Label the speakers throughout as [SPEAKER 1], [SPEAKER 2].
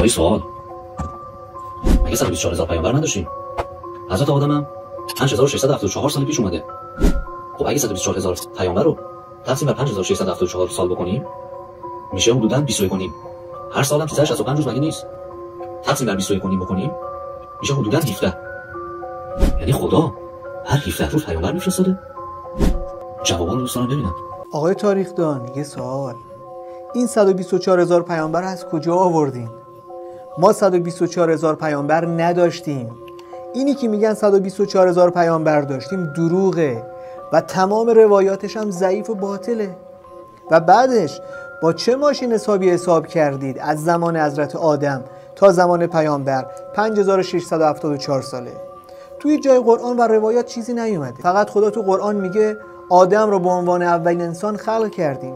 [SPEAKER 1] حالا سوال، مگه 124000 پیامبر نداشتیم؟ حضرت آدم هم 5674 سال پیش اومده. خب اگه 124000 پیامبر رو تقسیم بر 5674 سال بکنیم میشه حدوداً 21 کنیم. هر سالم 365 روز مگه نیست؟ تقسیم بر 21 کنیم بکنیم میشه حدوداً 17. یعنی خدا هر 17 روز پیامبر میفرستاده؟ جوابا رو دوست دارم ببینم.
[SPEAKER 2] آقای تاریخدان یه سوال، این 124000 پیامبر از کجا آوردین؟ ما 124000 پیامبر نداشتیم. اینی که میگن 124000 پیامبر داشتیم دروغه و تمام روایاتش هم ضعیف و باطله. و بعدش با چه ماشین حسابی حساب کردید از زمان حضرت آدم تا زمان پیامبر 5674 ساله؟ توی جای قرآن و روایات چیزی نیومده. فقط خدا تو قرآن میگه آدم رو به عنوان اولین انسان خلق کردیم.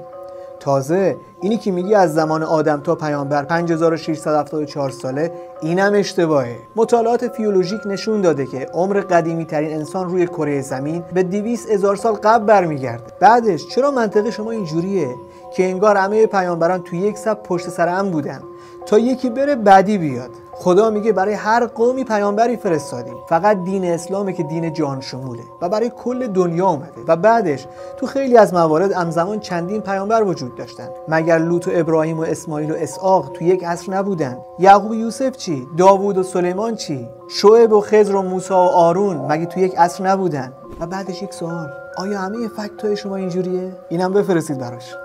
[SPEAKER 2] تازه اینی که میگی از زمان آدم تا پیامبر 5674 ساله اینم اشتباهه. مطالعات فیولوژیک نشون داده که عمر قدیمی ترین انسان روی کره زمین به 200,000 سال قبل برمیگرده. بعدش چرا منطق شما اینجوریه که انگار همه پیامبران توی یک صف پشت سر هم بودن تا یکی بره بعدی بیاد؟ خدا میگه برای هر قومی پیامبری فرستادیم، فقط دین اسلامه که دین جهان شموله و برای کل دنیا اومده. و بعدش تو خیلی از موارد همزمان چندین پیامبر وجود داشتن. مگر لوط و ابراهیم و اسماعیل و اسحاق تو یک عصر نبودن؟ یعقوب و یوسف چی؟ داوود و سلیمان چی؟ شعیب و خضر و موسی و آرون مگه تو یک عصر نبودن؟ و بعدش یک سوال، آیا همه فکت‌های شما اینجوریه؟ اینم بفرستید براش.